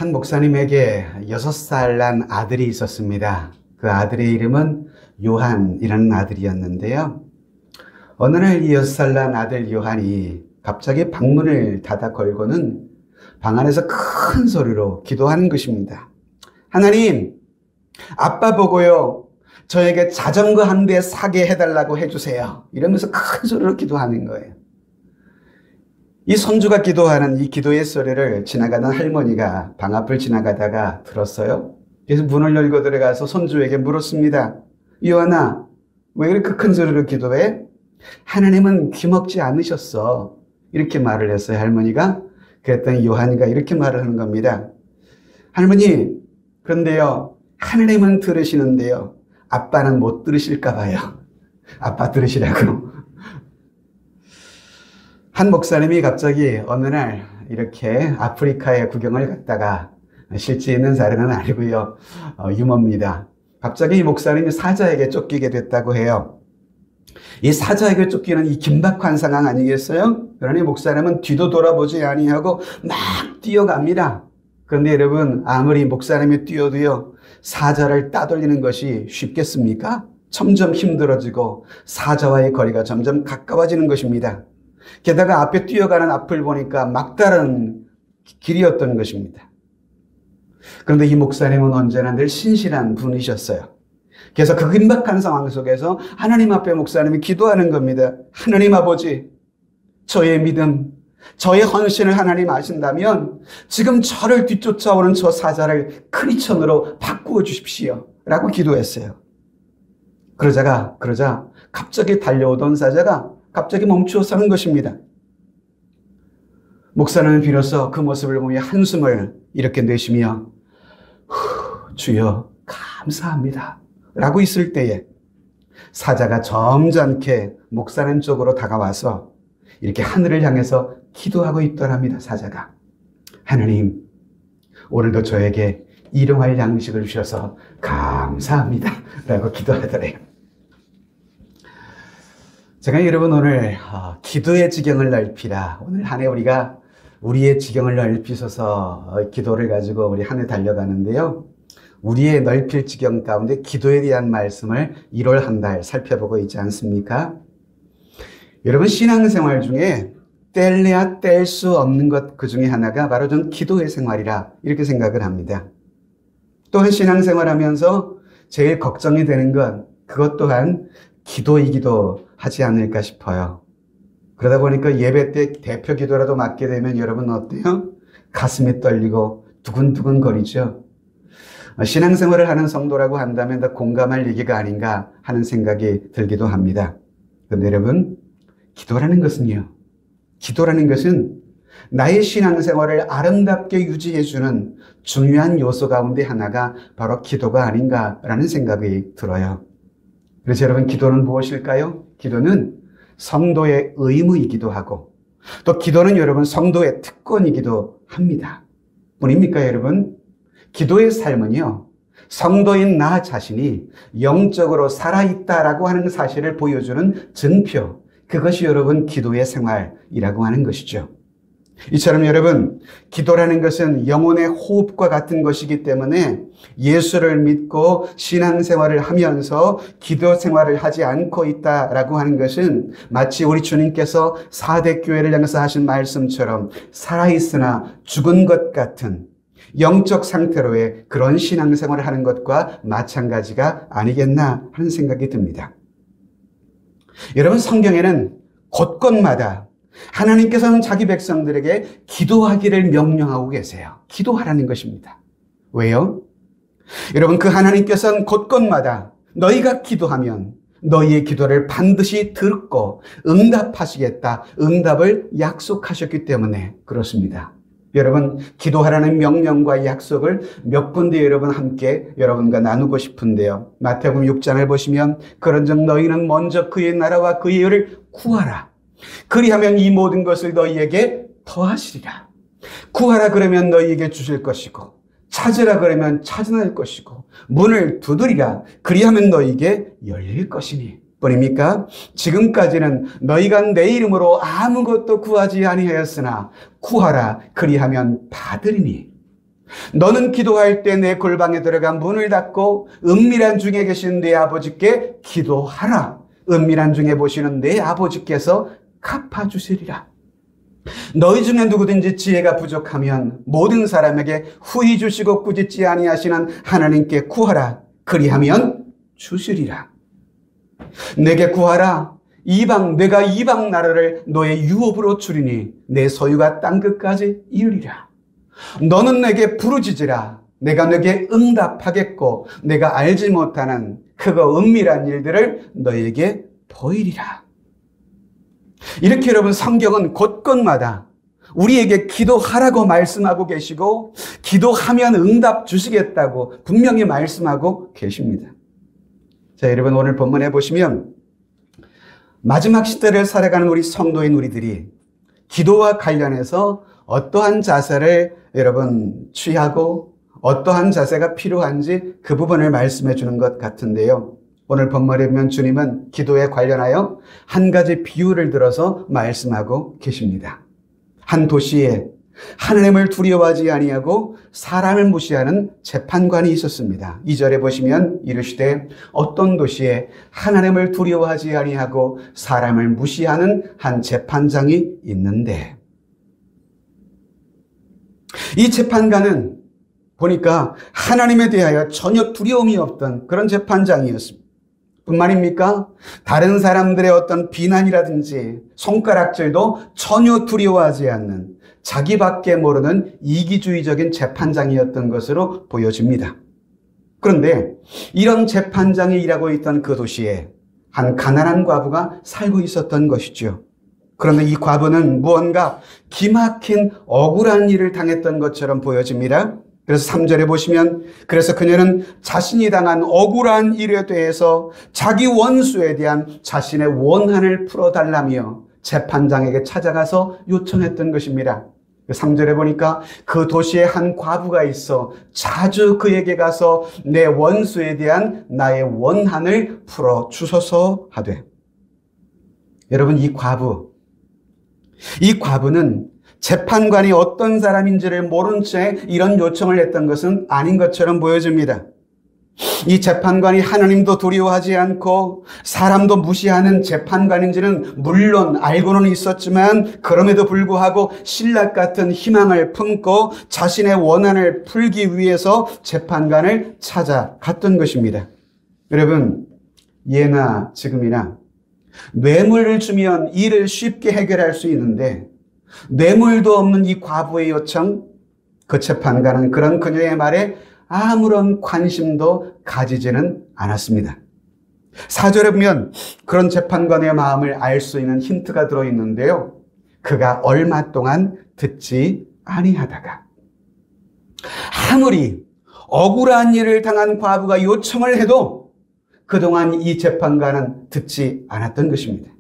한 목사님에게 6살 난 아들이 있었습니다. 그 아들의 이름은 요한이라는 아들이었는데요. 어느 날 이 6살 난 아들 요한이 갑자기 방문을 닫아 걸고는 방 안에서 큰 소리로 기도하는 것입니다. 하나님, 아빠 보고요, 저에게 자전거 한 대 사게 해달라고 해주세요. 이러면서 큰 소리로 기도하는 거예요. 이 손주가 기도하는 이 기도의 소리를 지나가던 할머니가 방 앞을 지나가다가 들었어요. 그래서 문을 열고 들어가서 손주에게 물었습니다. 요한아, 왜 이렇게 큰 소리로 기도해? 하나님은 귀먹지 않으셨어. 이렇게 말을 했어요, 할머니가. 그랬더니 요한이가 이렇게 말을 하는 겁니다. 할머니, 그런데요, 하나님은 들으시는데요, 아빠는 못 들으실까 봐요. 아빠 들으시라고. 한 목사님이 갑자기 어느 날 이렇게 아프리카에 구경을 갔다가, 실제 있는 사례는 아니고요, 유머입니다. 갑자기 이 목사님이 사자에게 쫓기게 됐다고 해요. 이 사자에게 쫓기는 이 긴박한 상황 아니겠어요? 그러니 목사님은 뒤도 돌아보지 아니하고 막 뛰어갑니다. 그런데 여러분, 아무리 목사님이 뛰어도요, 사자를 따돌리는 것이 쉽겠습니까? 점점 힘들어지고 사자와의 거리가 점점 가까워지는 것입니다. 게다가 앞에 뛰어가는 앞을 보니까 막다른 길이었던 것입니다. 그런데 이 목사님은 언제나 늘 신실한 분이셨어요. 그래서 그 긴박한 상황 속에서 하나님 앞에 목사님이 기도하는 겁니다. 하나님 아버지, 저의 믿음, 저의 헌신을 하나님 아신다면 지금 저를 뒤쫓아오는 저 사자를 크리천으로 바꾸어 주십시오. 라고 기도했어요. 그러자 갑자기 달려오던 사자가 갑자기 멈추어 서는 것입니다. 목사는 비로소 그 모습을 보며 한숨을 이렇게 내쉬며 주여 감사합니다 라고 있을 때에 사자가 점잖게 목사님 쪽으로 다가와서 이렇게 하늘을 향해서 기도하고 있더랍니다. 사자가, 하나님, 오늘도 저에게 일용할 양식을 주셔서 감사합니다 라고 기도하더래요. 제가 여러분 오늘 기도의 지경을 넓히라, 오늘 한 해 우리가 우리의 지경을 넓히소서 기도를 가지고 우리 한 해 달려가는데요. 우리의 넓힐 지경 가운데 기도에 대한 말씀을 1월 한 달 살펴보고 있지 않습니까? 여러분, 신앙생활 중에 뗄래야 뗄 수 없는 것 그 중에 하나가 바로 전 기도의 생활이라 이렇게 생각을 합니다. 또한 신앙생활하면서 제일 걱정이 되는 건 그것 또한 기도이기도 하지 않을까 싶어요. 그러다 보니까 예배 때 대표 기도라도 맡게 되면 여러분 어때요? 가슴이 떨리고 두근두근 거리죠. 신앙생활을 하는 성도라고 한다면 더 공감할 얘기가 아닌가 하는 생각이 들기도 합니다. 그런데 여러분, 기도라는 것은 나의 신앙생활을 아름답게 유지해주는 중요한 요소 가운데 하나가 바로 기도가 아닌가라는 생각이 들어요. 그래서 여러분, 기도는 무엇일까요? 기도는 성도의 의무이기도 하고, 또 기도는 여러분 성도의 특권이기도 합니다. 뿐입니까 여러분? 기도의 삶은요, 성도인 나 자신이 영적으로 살아있다라고 하는 사실을 보여주는 증표, 그것이 여러분 기도의 생활이라고 하는 것이죠. 이처럼 여러분, 기도라는 것은 영혼의 호흡과 같은 것이기 때문에 예수를 믿고 신앙생활을 하면서 기도 생활을 하지 않고 있다라고 하는 것은 마치 우리 주님께서 사대교회를 향해서 하신 말씀처럼 살아있으나 죽은 것 같은 영적 상태로의 그런 신앙생활을 하는 것과 마찬가지가 아니겠나 하는 생각이 듭니다. 여러분, 성경에는 곳곳마다 하나님께서는 자기 백성들에게 기도하기를 명령하고 계세요. 기도하라는 것입니다. 왜요? 여러분, 그 하나님께서는 곳곳마다 너희가 기도하면 너희의 기도를 반드시 듣고 응답하시겠다, 응답을 약속하셨기 때문에 그렇습니다. 여러분, 기도하라는 명령과 약속을 몇 군데 여러분 함께 여러분과 나누고 싶은데요. 마태복음 6장을 보시면 그런즉 너희는 먼저 그의 나라와 그의 의를 구하라. 그리하면 이 모든 것을 너희에게 더하시리라. 구하라 그러면 너희에게 주실 것이고, 찾으라 그러면 찾아낼 것이고, 문을 두드리라 그리하면 너희에게 열릴 것이니. 뿐입니까? 지금까지는 너희가 내 이름으로 아무것도 구하지 아니하였으나 구하라 그리하면 받으리니. 너는 기도할 때 내 골방에 들어가 문을 닫고 은밀한 중에 계신 내 아버지께 기도하라. 은밀한 중에 보시는 내 아버지께서 갚아주시리라. 너희 중에 누구든지 지혜가 부족하면 모든 사람에게 후히 주시고 꾸짖지 아니하시는 하나님께 구하라. 그리하면 주시리라. 내게 구하라. 내가 이방 나라를 너의 유업으로 주리니 내 소유가 땅끝까지 이르리라. 너는 내게 부르짖으라. 내가 내게 응답하겠고 내가 알지 못하는 크고 은밀한 일들을 너에게 보이리라. 이렇게 여러분, 성경은 곳곳마다 우리에게 기도하라고 말씀하고 계시고 기도하면 응답 주시겠다고 분명히 말씀하고 계십니다. 자, 여러분, 오늘 본문에 보시면 마지막 시대를 살아가는 우리 성도인 우리들이 기도와 관련해서 어떠한 자세를 여러분 취하고 어떠한 자세가 필요한지 그 부분을 말씀해 주는 것 같은데요. 오늘 본문에 보면 주님은 기도에 관련하여 한 가지 비유를 들어서 말씀하고 계십니다. 한 도시에 하나님을 두려워하지 아니하고 사람을 무시하는 재판관이 있었습니다. 2절에 보시면 이르시되 어떤 도시에 하나님을 두려워하지 아니하고 사람을 무시하는 한 재판장이 있는데, 이 재판관은 보니까 하나님에 대하여 전혀 두려움이 없던 그런 재판장이었습니다. 뿐만입니까? 다른 사람들의 어떤 비난이라든지 손가락질도 전혀 두려워하지 않는 자기밖에 모르는 이기주의적인 재판장이었던 것으로 보여집니다. 그런데 이런 재판장이 일하고 있던 그 도시에 한 가난한 과부가 살고 있었던 것이죠. 그런데 이 과부는 무언가 기막힌 억울한 일을 당했던 것처럼 보여집니다. 그래서 3절에 보시면 그래서 그녀는 자신이 당한 억울한 일에 대해서 자기 원수에 대한 자신의 원한을 풀어달라며 재판장에게 찾아가서 요청했던 것입니다. 3절에 보니까 그 도시에 한 과부가 있어 자주 그에게 가서 내 원수에 대한 나의 원한을 풀어주소서 하되, 여러분, 이 과부는 재판관이 어떤 사람인지를 모른 채 이런 요청을 했던 것은 아닌 것처럼 보여집니다. 이 재판관이 하나님도 두려워하지 않고 사람도 무시하는 재판관인지는 물론 알고는 있었지만 그럼에도 불구하고 신락 같은 희망을 품고 자신의 원한을 풀기 위해서 재판관을 찾아갔던 것입니다. 여러분, 예나 지금이나 뇌물을 주면 일을 쉽게 해결할 수 있는데 뇌물도 없는 이 과부의 요청, 그 재판관은 그런 그녀의 말에 아무런 관심도 가지지는 않았습니다. 4절에 보면 그런 재판관의 마음을 알 수 있는 힌트가 들어있는데요. 그가 얼마 동안 듣지 아니하다가, 아무리 억울한 일을 당한 과부가 요청을 해도 그동안 이 재판관은 듣지 않았던 것입니다.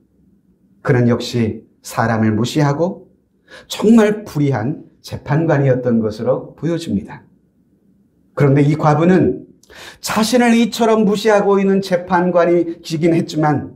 그는 역시 사람을 무시하고 정말 불의한 재판관이었던 것으로 보여집니다. 그런데 이 과부는 자신을 이처럼 무시하고 있는 재판관이긴 했지만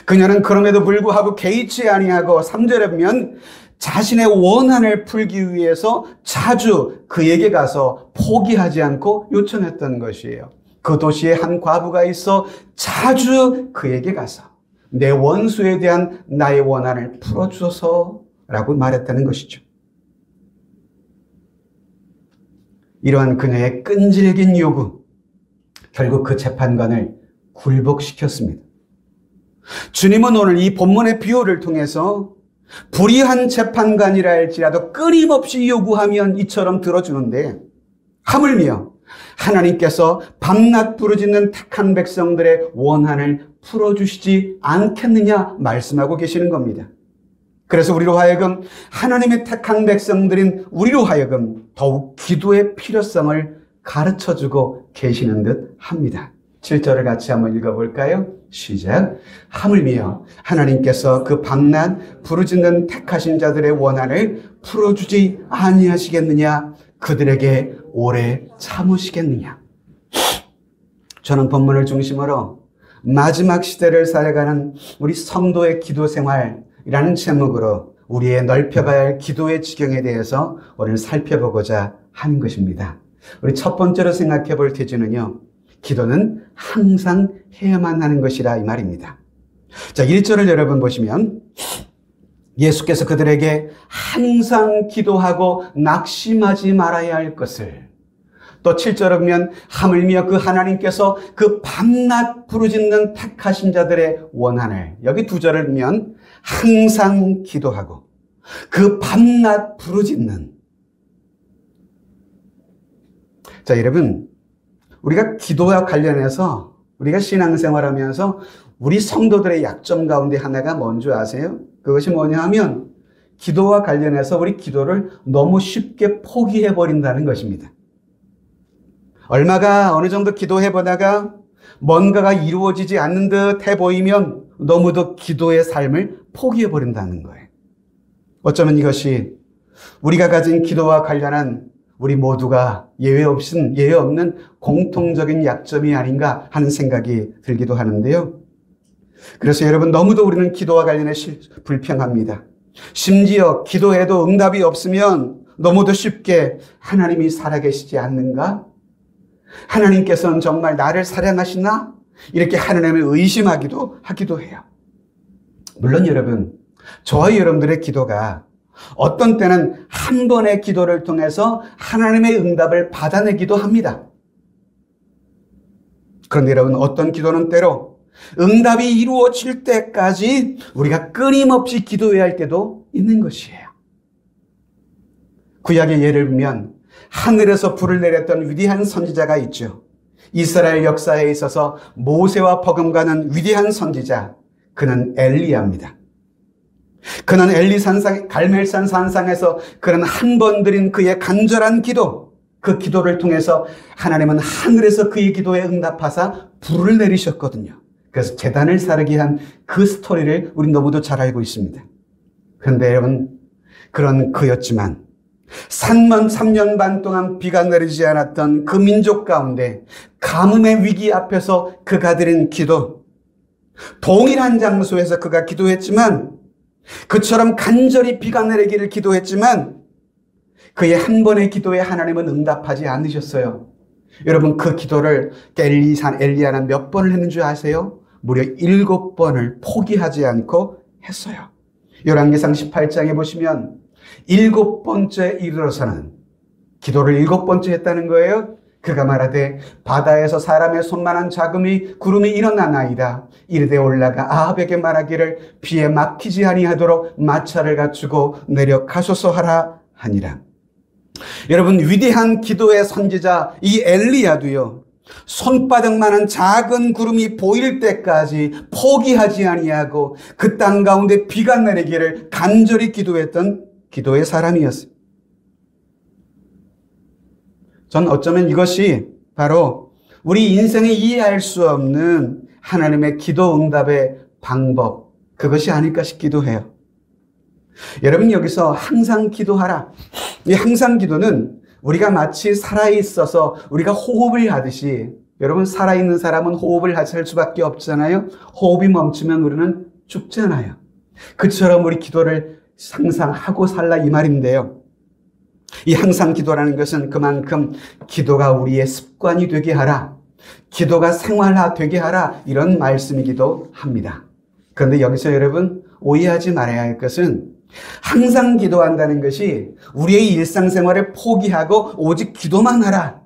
그녀는 그럼에도 불구하고 개의치 아니하고 3절에 보면 자신의 원한을 풀기 위해서 자주 그에게 가서 포기하지 않고 요청했던 것이에요. 그 도시에 한 과부가 있어 자주 그에게 가서 내 원수에 대한 나의 원한을 풀어주소서라고 말했다는 것이죠. 이러한 그녀의 끈질긴 요구, 결국 그 재판관을 굴복시켰습니다. 주님은 오늘 이 본문의 비유를 통해서 불의한 재판관이라 할지라도 끊임없이 요구하면 이처럼 들어주는데 하물며 하나님께서 밤낮 부르짖는 택한 백성들의 원한을 풀어주시지 않겠느냐 말씀하고 계시는 겁니다. 그래서 우리로 하여금, 하나님의 택한 백성들인 우리로 하여금 더욱 기도의 필요성을 가르쳐주고 계시는 듯 합니다. 7절을 같이 한번 읽어볼까요? 시작. 하물며 하나님께서 그 밤낮 부르짖는 택하신 자들의 원한을 풀어주지 아니하시겠느냐? 그들에게 오래 참으시겠느냐? 저는 본문을 중심으로 마지막 시대를 살아가는 우리 성도의 기도 생활이라는 제목으로 우리의 넓혀가야 할 기도의 지경에 대해서 오늘 살펴보고자 하는 것입니다. 우리 첫 번째로 생각해 볼 태도는요, 기도는 항상 해야만 하는 것이라 이 말입니다. 자, 1절을 여러분 보시면 예수께서 그들에게 항상 기도하고 낙심하지 말아야 할 것을, 또 7절에 보면 하물며 그 하나님께서 그 밤낮 부르짖는 택하신 자들의 원한을, 여기 2절을 보면 항상 기도하고 그 밤낮 부르짖는. 자, 여러분, 우리가 기도와 관련해서 우리가 신앙생활하면서 우리 성도들의 약점 가운데 하나가 뭔지 아세요? 그것이 뭐냐 하면 기도와 관련해서 우리 기도를 너무 쉽게 포기해버린다는 것입니다. 얼마가 어느 정도 기도해보다가 뭔가가 이루어지지 않는 듯 해보이면 너무도 기도의 삶을 포기해버린다는 거예요. 어쩌면 이것이 우리가 가진 기도와 관련한 우리 모두가 예외 없는 공통적인 약점이 아닌가 하는 생각이 들기도 하는데요. 그래서 여러분, 너무도 우리는 기도와 관련해 불평합니다. 심지어 기도해도 응답이 없으면 너무도 쉽게 하나님이 살아계시지 않는가? 하나님께서는 정말 나를 사랑하시나? 이렇게 하나님을 의심하기도 해요. 물론 여러분, 저와 여러분들의 기도가 어떤 때는 한 번의 기도를 통해서 하나님의 응답을 받아내기도 합니다. 그런데 여러분, 어떤 기도는 때로 응답이 이루어질 때까지 우리가 끊임없이 기도해야 할 때도 있는 것이에요. 구약의 예를 보면 하늘에서 불을 내렸던 위대한 선지자가 있죠. 이스라엘 역사에 있어서 모세와 버금가는 위대한 선지자, 그는 엘리야입니다. 그는 갈멜산 산상에서 그는 한 번 드린 그의 간절한 기도, 그 기도를 통해서 하나님은 하늘에서 그의 기도에 응답하사 불을 내리셨거든요. 그래서 제단을 사르게 한 그 스토리를 우리 너무도 잘 알고 있습니다. 그런데 여러분, 그런 그였지만 3년 반 동안 비가 내리지 않았던 그 민족 가운데 가뭄의 위기 앞에서 그가 드린 기도, 동일한 장소에서 그가 기도했지만, 그처럼 간절히 비가 내리기를 기도했지만 그의 한 번의 기도에 하나님은 응답하지 않으셨어요. 여러분, 그 기도를 엘리야는 몇 번을 했는 줄 아세요? 무려 7번을 포기하지 않고 했어요. 열왕기상 18장에 보시면 7번째 이르러서는 기도를 7번째 했다는 거예요. 그가 말하되 바다에서 사람의 손만한 구름이 일어나나이다. 이르되 올라가 아합에게 말하기를 비에 막히지 아니하도록 마차를 갖추고 내려가소서 하라 하니라. 여러분, 위대한 기도의 선지자 이 엘리야도요, 손바닥만한 작은 구름이 보일 때까지 포기하지 아니하고 그 땅 가운데 비가 내리기를 간절히 기도했던 기도의 사람이었어요. 전 어쩌면 이것이 바로 우리 인생에 이해할 수 없는 하나님의 기도 응답의 방법, 그것이 아닐까 싶기도 해요. 여러분, 여기서 항상 기도하라. 이 항상 기도는 우리가 마치 살아있어서 우리가 호흡을 하듯이, 여러분, 살아있는 사람은 호흡을 할 수밖에 없잖아요. 호흡이 멈추면 우리는 죽잖아요. 그처럼 우리 기도를 항상 하고 살라 이 말인데요. 이 항상 기도라는 것은 그만큼 기도가 우리의 습관이 되게 하라, 기도가 생활화 되게 하라, 이런 말씀이기도 합니다. 그런데 여기서 여러분 오해하지 말아야 할 것은 항상 기도한다는 것이 우리의 일상생활을 포기하고 오직 기도만 하라,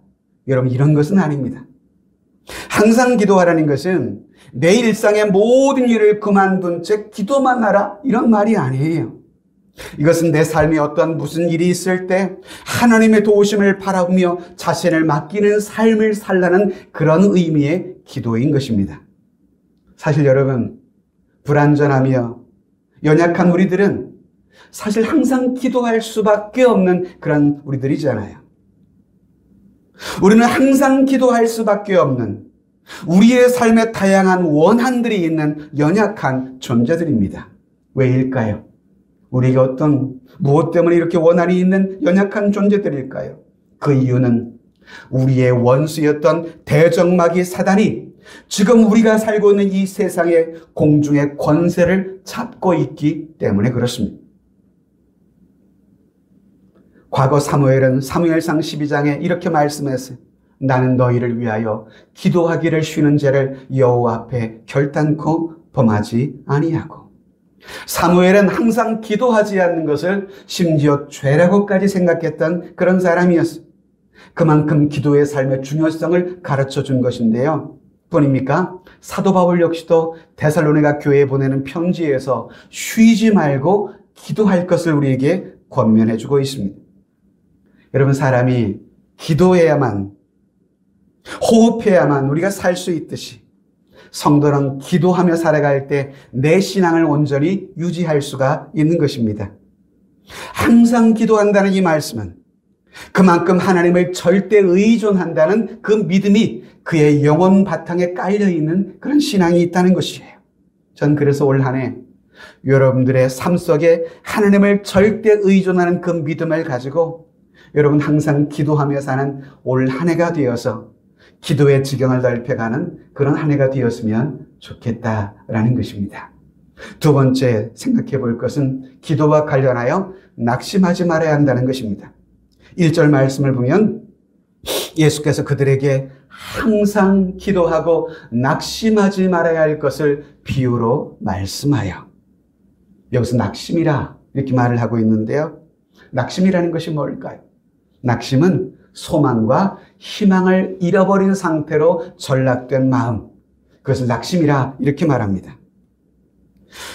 여러분, 이런 것은 아닙니다. 항상 기도하라는 것은 내 일상의 모든 일을 그만둔 채 기도만 하라, 이런 말이 아니에요. 이것은 내 삶에 무슨 일이 있을 때 하나님의 도우심을 바라보며 자신을 맡기는 삶을 살라는 그런 의미의 기도인 것입니다. 사실 여러분, 불완전하며 연약한 우리들은 사실 항상 기도할 수밖에 없는 그런 우리들이잖아요. 우리는 항상 기도할 수밖에 없는 우리의 삶에 다양한 원한들이 있는 연약한 존재들입니다. 왜일까요? 우리가 무엇 때문에 이렇게 원한이 있는 연약한 존재들일까요? 그 이유는 우리의 원수였던 대적마귀 사단이 지금 우리가 살고 있는 이 세상의 공중의 권세를 잡고 있기 때문에 그렇습니다. 과거 사무엘은 사무엘상 12장에 이렇게 말씀했어요. 나는 너희를 위하여 기도하기를 쉬는 죄를 여호와 앞에 결단코 범하지 아니하고. 사무엘은 항상 기도하지 않는 것을 심지어 죄라고까지 생각했던 그런 사람이었어요. 그만큼 기도의 삶의 중요성을 가르쳐 준 것인데요. 뿐입니까? 사도 바울 역시도 데살로니가 교회에 보내는 편지에서 쉬지 말고 기도할 것을 우리에게 권면해 주고 있습니다. 여러분, 사람이 기도해야만, 호흡해야만 우리가 살 수 있듯이 성도는 기도하며 살아갈 때 내 신앙을 온전히 유지할 수가 있는 것입니다. 항상 기도한다는 이 말씀은 그만큼 하나님을 절대 의존한다는 그 믿음이 그의 영혼 바탕에 깔려있는 그런 신앙이 있다는 것이에요. 전 그래서 올 한 해 여러분들의 삶 속에 하나님을 절대 의존하는 그 믿음을 가지고 여러분 항상 기도하며 사는 올 한 해가 되어서 기도의 지경을 넓혀가는 그런 한 해가 되었으면 좋겠다라는 것입니다. 두 번째 생각해 볼 것은 기도와 관련하여 낙심하지 말아야 한다는 것입니다. 1절 말씀을 보면 예수께서 그들에게 항상 기도하고 낙심하지 말아야 할 것을 비유로 말씀하여, 여기서 낙심이라 이렇게 말을 하고 있는데요. 낙심이라는 것이 뭘까요? 낙심은 소망과 희망을 잃어버린 상태로 전락된 마음, 그것을 낙심이라 이렇게 말합니다.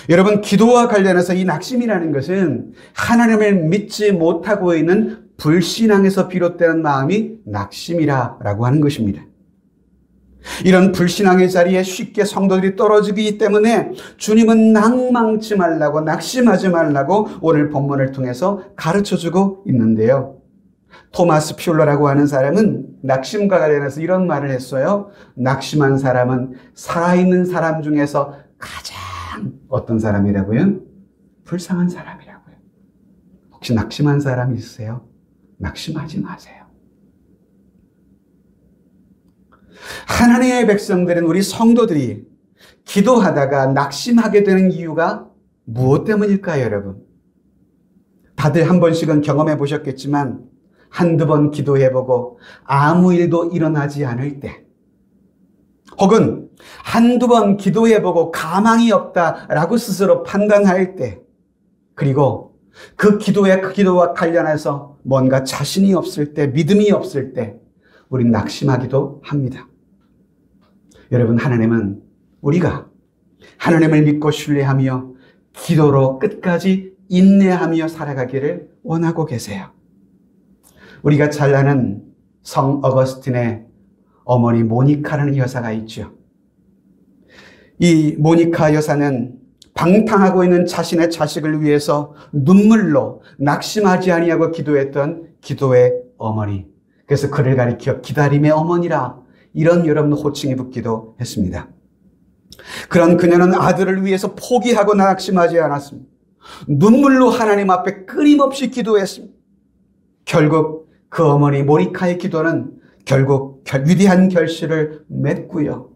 여러분, 기도와 관련해서 이 낙심이라는 것은 하나님을 믿지 못하고 있는 불신앙에서 비롯되는 마음이 낙심이라고 하는 것입니다. 이런 불신앙의 자리에 쉽게 성도들이 떨어지기 때문에 주님은 낭망치 말라고, 낙심하지 말라고 오늘 본문을 통해서 가르쳐주고 있는데요. 토마스 퓰러라고 하는 사람은 낙심과 관련해서 이런 말을 했어요. 낙심한 사람은 살아있는 사람 중에서 가장 어떤 사람이라고요? 불쌍한 사람이라고요. 혹시 낙심한 사람이 있으세요? 낙심하지 마세요. 하나님의 백성들은, 우리 성도들이 기도하다가 낙심하게 되는 이유가 무엇 때문일까요, 여러분? 다들 한 번씩은 경험해 보셨겠지만 한두 번 기도해보고 아무 일도 일어나지 않을 때, 혹은 한두 번 기도해보고 가망이 없다라고 스스로 판단할 때, 그리고 그 기도와 관련해서 뭔가 자신이 없을 때, 믿음이 없을 때 우린 낙심하기도 합니다. 여러분, 하나님은 우리가 하나님을 믿고 신뢰하며 기도로 끝까지 인내하며 살아가기를 원하고 계세요. 우리가 잘 아는 성 어거스틴의 어머니 모니카라는 여사가 있죠. 이 모니카 여사는 방탕하고 있는 자신의 자식을 위해서 눈물로 낙심하지 아니하고 기도했던 기도의 어머니. 그래서 그를 가리켜 기다림의 어머니라, 이런 여러분 호칭이 붙기도 했습니다. 그런 그녀는 아들을 위해서 포기하고 낙심하지 않았습니다. 눈물로 하나님 앞에 끊임없이 기도했습니다. 결국 그 어머니 모니카의 기도는 결국 위대한 결실을 맺고요.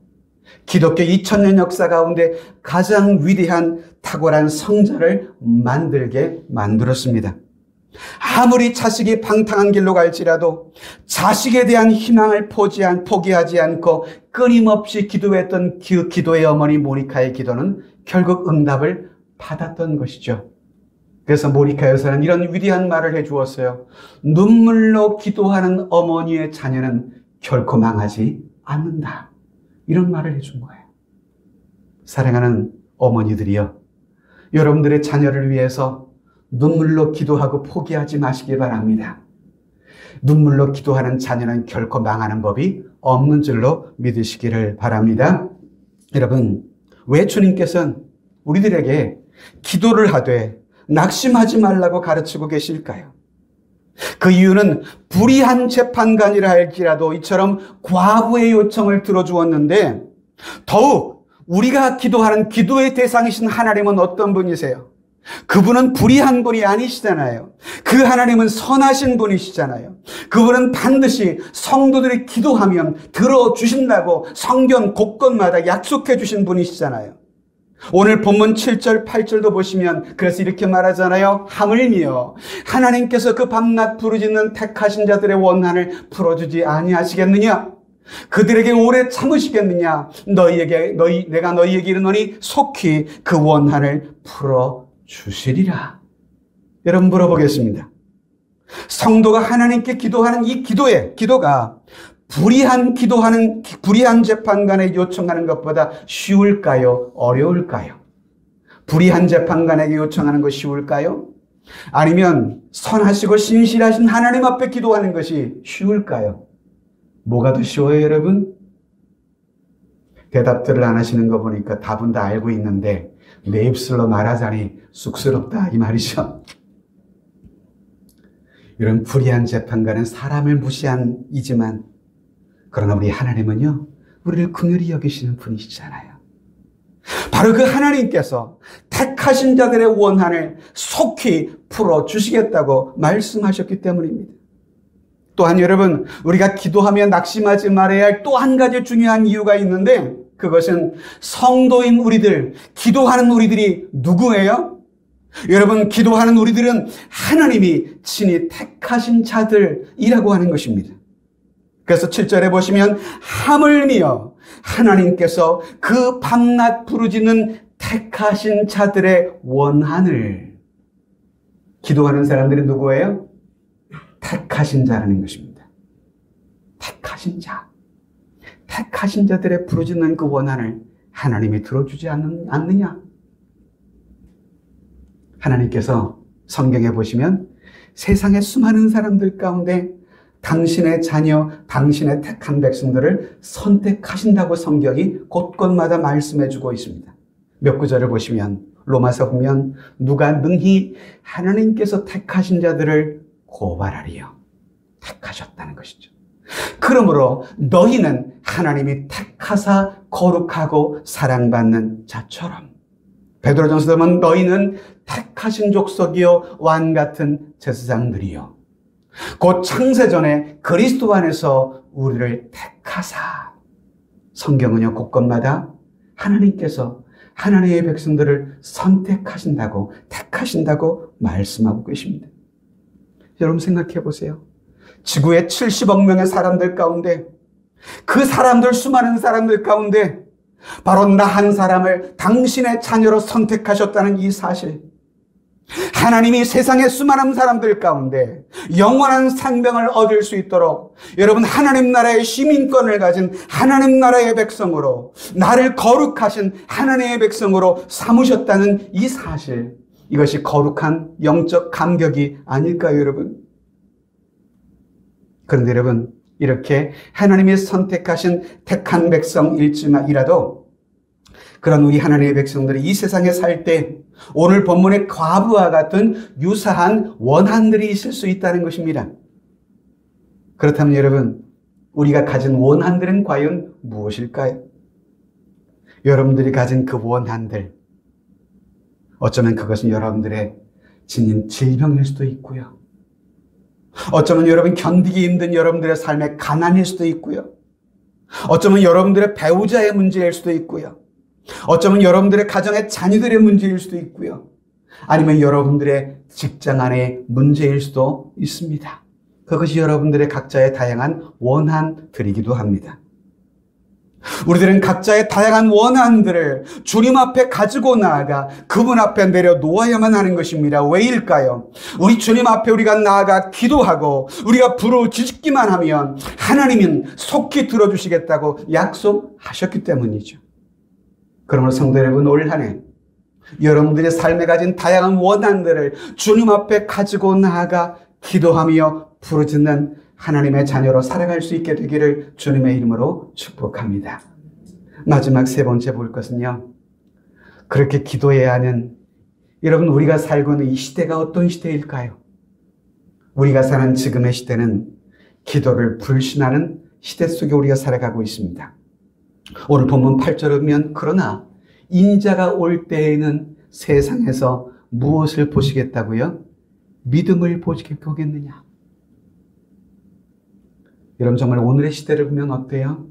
기독교 2000년 역사 가운데 가장 위대한 탁월한 성자를 만들게 만들었습니다. 아무리 자식이 방탕한 길로 갈지라도 자식에 대한 희망을 포기하지 않고 끊임없이 기도했던 그 기도의 어머니 모니카의 기도는 결국 응답을 받았던 것이죠. 그래서 모니카 여사는 이런 위대한 말을 해주었어요. 눈물로 기도하는 어머니의 자녀는 결코 망하지 않는다. 이런 말을 해준 거예요. 사랑하는 어머니들이여, 여러분들의 자녀를 위해서 눈물로 기도하고 포기하지 마시기 바랍니다. 눈물로 기도하는 자녀는 결코 망하는 법이 없는 줄로 믿으시기를 바랍니다. 여러분, 왜 주님께서는 우리들에게 기도를 하되 낙심하지 말라고 가르치고 계실까요? 그 이유는 불의한 재판관이라 할지라도 이처럼 과부의 요청을 들어주었는데, 더욱 우리가 기도하는 기도의 대상이신 하나님은 어떤 분이세요? 그분은 불의한 분이 아니시잖아요. 그 하나님은 선하신 분이시잖아요. 그분은 반드시 성도들이 기도하면 들어주신다고 성경 곳곳마다 약속해 주신 분이시잖아요. 오늘 본문 7절, 8절도 보시면 그래서 이렇게 말하잖아요. 하물며 하나님께서 그 밤낮 부르짖는 택하신 자들의 원한을 풀어주지 아니하시겠느냐? 그들에게 오래 참으시겠느냐? 내가 너희에게 이르노니 속히 그 원한을 풀어주시리라. 여러분 물어보겠습니다. 성도가 하나님께 기도하는 이 기도가 불의한 재판관에게 요청하는 것보다 쉬울까요? 어려울까요? 불의한 재판관에게 요청하는 것이 쉬울까요? 아니면 선하시고 신실하신 하나님 앞에 기도하는 것이 쉬울까요? 뭐가 더 쉬워요, 여러분? 대답들을 안 하시는 거 보니까 답은 다 알고 있는데 내 입술로 말하자니 쑥스럽다 이 말이죠. 이런 불의한 재판관은 사람을 무시한 이지만 그러나 우리 하나님은요, 우리를 긍휼히 여기시는 분이시잖아요. 바로 그 하나님께서 택하신 자들의 원한을 속히 풀어주시겠다고 말씀하셨기 때문입니다. 또한 여러분, 우리가 기도하며 낙심하지 말아야 할 또 한 가지 중요한 이유가 있는데 그것은 성도인 우리들, 기도하는 우리들이 누구예요? 여러분, 기도하는 우리들은 하나님이 친히 택하신 자들이라고 하는 것입니다. 그래서 7절에 보시면 하물며 하나님께서 그 밤낮 부르짖는 택하신 자들의 원한을, 기도하는 사람들이 누구예요? 택하신 자라는 것입니다. 택하신 자. 택하신 자들의 부르짖는 그 원한을 하나님이 들어주지 않느냐? 하나님께서 성경에 보시면 세상의 수많은 사람들 가운데 당신의 자녀, 당신의 택한 백성들을 선택하신다고 성경이 곳곳마다 말씀해주고 있습니다. 몇 구절을 보시면 로마서 보면 누가 능히 하나님께서 택하신 자들을 고발하리요. 택하셨다는 것이죠. 그러므로 너희는 하나님이 택하사 거룩하고 사랑받는 자처럼, 베드로전서에 보면 너희는 택하신 족속이요 왕 같은 제사장들이요 곧 창세전에 그리스도 안에서 우리를 택하사, 성경은요 곳곳마다 하나님께서 하나님의 백성들을 선택하신다고, 택하신다고 말씀하고 계십니다. 여러분 생각해 보세요. 지구의 70억 명의 사람들 가운데, 그 사람들, 수많은 사람들 가운데 바로 나 한 사람을 당신의 자녀로 선택하셨다는 이 사실, 하나님이 세상의 수많은 사람들 가운데 영원한 생명을 얻을 수 있도록 여러분 하나님 나라의 시민권을 가진 하나님 나라의 백성으로, 나를 거룩하신 하나님의 백성으로 삼으셨다는 이 사실, 이것이 거룩한 영적 감격이 아닐까요, 여러분? 그런데 여러분, 이렇게 하나님이 선택하신 택한 백성일지라도 그런 우리 하나님의 백성들이 이 세상에 살 때 오늘 본문의 과부와 같은 유사한 원한들이 있을 수 있다는 것입니다. 그렇다면 여러분, 우리가 가진 원한들은 과연 무엇일까요? 여러분들이 가진 그 원한들, 어쩌면 그것은 여러분들의 지닌 질병일 수도 있고요. 어쩌면 여러분 견디기 힘든 여러분들의 삶의 가난일 수도 있고요. 어쩌면 여러분들의 배우자의 문제일 수도 있고요. 어쩌면 여러분들의 가정의 자녀들의 문제일 수도 있고요. 아니면 여러분들의 직장 안의 문제일 수도 있습니다. 그것이 여러분들의 각자의 다양한 원한들이기도 합니다. 우리들은 각자의 다양한 원한들을 주님 앞에 가지고 나아가 그분 앞에 내려놓아야만 하는 것입니다. 왜일까요? 우리 주님 앞에 우리가 나아가 기도하고 우리가 부르짖기만 하면 하나님은 속히 들어주시겠다고 약속하셨기 때문이죠. 그러므로 성도 여러분, 올 한 해 여러분들의 삶에 가진 다양한 원한들을 주님 앞에 가지고 나아가 기도하며 부르짖는 하나님의 자녀로 살아갈 수 있게 되기를 주님의 이름으로 축복합니다. 마지막 세 번째 볼 것은요, 그렇게 기도해야 하는, 여러분 우리가 살고 있는 이 시대가 어떤 시대일까요? 우리가 사는 지금의 시대는 기도를 불신하는 시대 속에 우리가 살아가고 있습니다. 오늘 본문 8절에 보면 그러나 인자가 올 때에는 세상에서 무엇을 보시겠다고요? 믿음을 보겠느냐? 여러분 정말 오늘의 시대를 보면 어때요?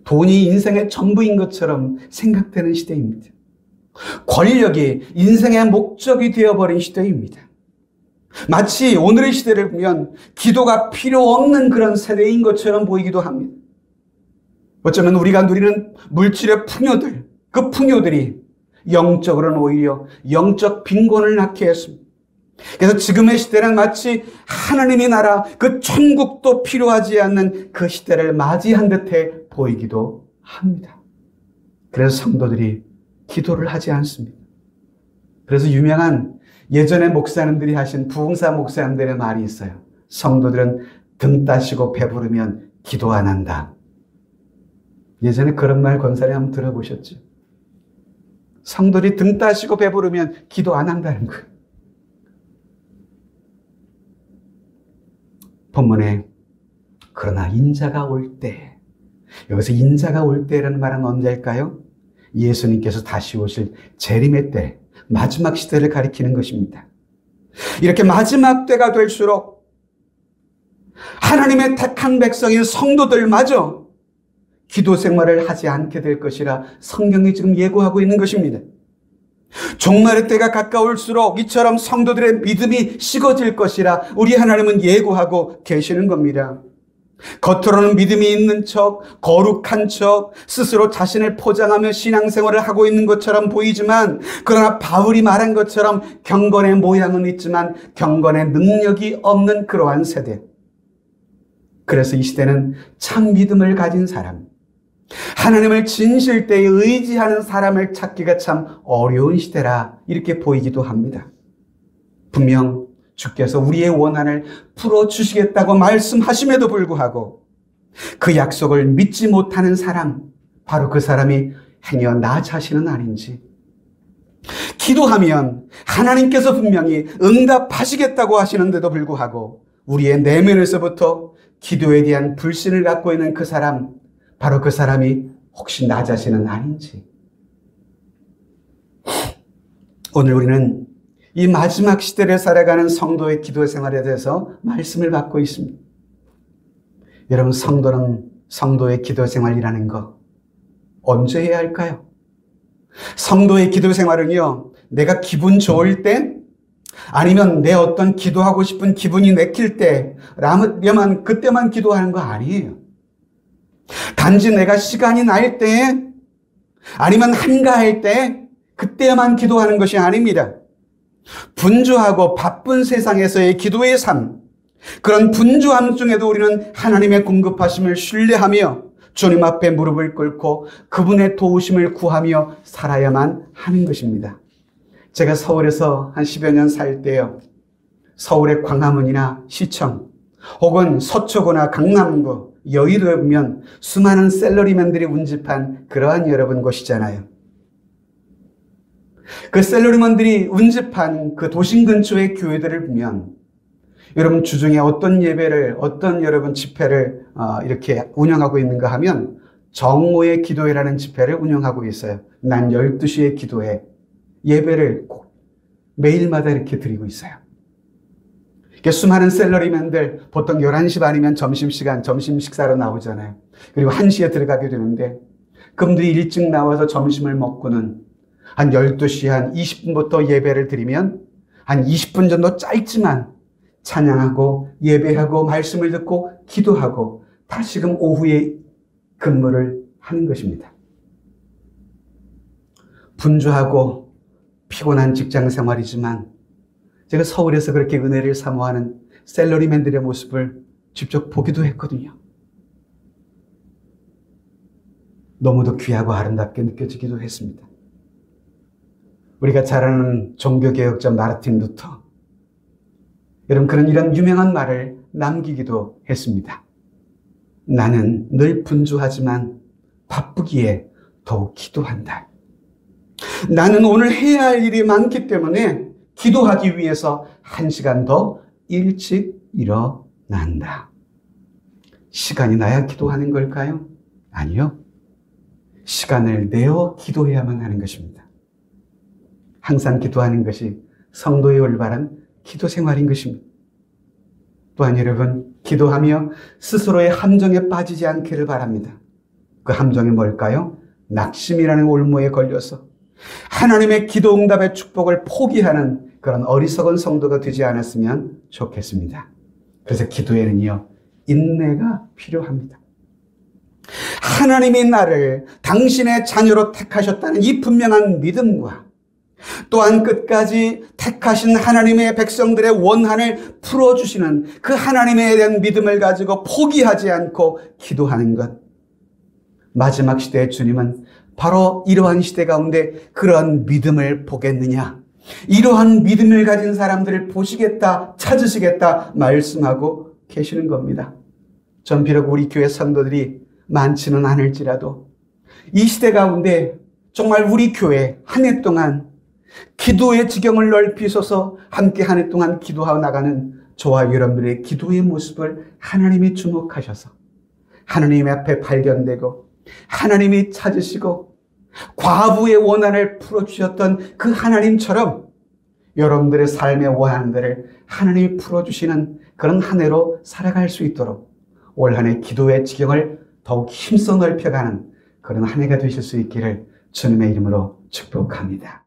돈이 인생의 전부인 것처럼 생각되는 시대입니다. 권력이 인생의 목적이 되어버린 시대입니다. 마치 오늘의 시대를 보면 기도가 필요 없는 그런 세대인 것처럼 보이기도 합니다. 어쩌면 우리가 누리는 물질의 풍요들, 그 풍요들이 영적으로는 오히려 영적 빈곤을 낳게 했습니다. 그래서 지금의 시대는 마치 하나님의 나라, 그 천국도 필요하지 않는 그 시대를 맞이한 듯해 보이기도 합니다. 그래서 성도들이 기도를 하지 않습니다. 그래서 유명한 예전에 목사님들이 하신 부흥사 목사님들의 말이 있어요. 성도들은 등 따시고 배부르면 기도 안 한다. 예전에 그런 말 권사님 한번 들어보셨죠? 성도들이 등 따시고 배부르면 기도 안 한다는 거예요. 본문에 그러나 인자가 올 때, 여기서 인자가 올 때라는 말은 언제일까요? 예수님께서 다시 오실 재림의 때, 마지막 시대를 가리키는 것입니다. 이렇게 마지막 때가 될수록 하나님의 택한 백성인 성도들마저 기도 생활을 하지 않게 될 것이라 성경이 지금 예고하고 있는 것입니다. 종말의 때가 가까울수록 이처럼 성도들의 믿음이 식어질 것이라 우리 하나님은 예고하고 계시는 겁니다. 겉으로는 믿음이 있는 척, 거룩한 척, 스스로 자신을 포장하며 신앙생활을 하고 있는 것처럼 보이지만, 그러나 바울이 말한 것처럼 경건의 모양은 있지만 경건의 능력이 없는 그러한 세대. 그래서 이 시대는 참 믿음을 가진 사람, 하나님을 진실되이 의지하는 사람을 찾기가 참 어려운 시대라 이렇게 보이기도 합니다. 분명 주께서 우리의 원한을 풀어주시겠다고 말씀하심에도 불구하고 그 약속을 믿지 못하는 사람, 바로 그 사람이 행여 나 자신은 아닌지, 기도하면 하나님께서 분명히 응답하시겠다고 하시는데도 불구하고 우리의 내면에서부터 기도에 대한 불신을 갖고 있는 그 사람, 바로 그 사람이 혹시 나 자신은 아닌지. 오늘 우리는 이 마지막 시대를 살아가는 성도의 기도 생활에 대해서 말씀을 받고 있습니다. 여러분, 성도의 기도 생활이라는 거 언제 해야 할까요? 성도의 기도 생활은요, 내가 기분 좋을 때, 아니면 내 어떤 기도하고 싶은 기분이 내킬 때라면 그때만 기도하는 거 아니에요. 단지 내가 시간이 날 때, 아니면 한가할 때 그때만 기도하는 것이 아닙니다. 분주하고 바쁜 세상에서의 기도의 삶, 그런 분주함 중에도 우리는 하나님의 공급하심을 신뢰하며 주님 앞에 무릎을 꿇고 그분의 도우심을 구하며 살아야만 하는 것입니다. 제가 서울에서 한 10여 년 살 때요, 서울의 광화문이나 시청, 혹은 서초구나 강남구, 여의도에 보면 수많은 셀러리맨들이 운집한 그러한 여러분 곳이잖아요. 그 셀러리맨들이 운집한 그 도심 근처의 교회들을 보면 여러분 주중에 어떤 예배를, 어떤 여러분 집회를 이렇게 운영하고 있는가 하면 정오의 기도회라는 집회를 운영하고 있어요. 난 12시에 기도회, 예배를 꼭 매일마다 이렇게 드리고 있어요. 수많은 셀러리맨들 보통 11시 반이면 점심시간, 점심 식사로 나오잖아요. 그리고 1시에 들어가게 되는데 그분들이 일찍 나와서 점심을 먹고는 한 12시 한 20분부터 예배를 드리면 한 20분 정도 짧지만 찬양하고 예배하고 말씀을 듣고 기도하고 다시금 오후에 근무를 하는 것입니다. 분주하고 피곤한 직장 생활이지만 제가 서울에서 그렇게 은혜를 사모하는 셀러리맨들의 모습을 직접 보기도 했거든요. 너무도 귀하고 아름답게 느껴지기도 했습니다. 우리가 잘 아는 종교개혁자 마르틴 루터, 여러분 그런 이런 유명한 말을 남기기도 했습니다. 나는 늘 분주하지만 바쁘기에 더욱 기도한다. 나는 오늘 해야 할 일이 많기 때문에 기도하기 위해서 1시간 더 일찍 일어난다. 시간이 나야 기도하는 걸까요? 아니요. 시간을 내어 기도해야만 하는 것입니다. 항상 기도하는 것이 성도의 올바른 기도 생활인 것입니다. 또한 여러분, 기도하며 스스로의 함정에 빠지지 않기를 바랍니다. 그 함정이 뭘까요? 낙심이라는 올무에 걸려서 하나님의 기도 응답의 축복을 포기하는 그런 어리석은 성도가 되지 않았으면 좋겠습니다. 그래서 기도에는요, 인내가 필요합니다. 하나님이 나를 당신의 자녀로 택하셨다는 이 분명한 믿음과 또한 끝까지 택하신 하나님의 백성들의 원한을 풀어주시는 그 하나님에 대한 믿음을 가지고 포기하지 않고 기도하는 것. 마지막 시대의 주님은 바로 이러한 시대 가운데 그러한 믿음을 보겠느냐, 이러한 믿음을 가진 사람들을 보시겠다, 찾으시겠다 말씀하고 계시는 겁니다. 전 비록 우리 교회 성도들이 많지는 않을지라도 이 시대 가운데 정말 우리 교회 한 해 동안 기도의 지경을 넓히셔서 함께 한 해 동안 기도하고 나가는 저와 여러분들의 기도의 모습을 하나님이 주목하셔서 하나님 앞에 발견되고 하나님이 찾으시고 과부의 원한을 풀어주셨던 그 하나님처럼 여러분들의 삶의 원한들을 하나님이 풀어주시는 그런 한 해로 살아갈 수 있도록 올 한 해 기도의 지경을 더욱 힘써 넓혀가는 그런 한 해가 되실 수 있기를 주님의 이름으로 축복합니다.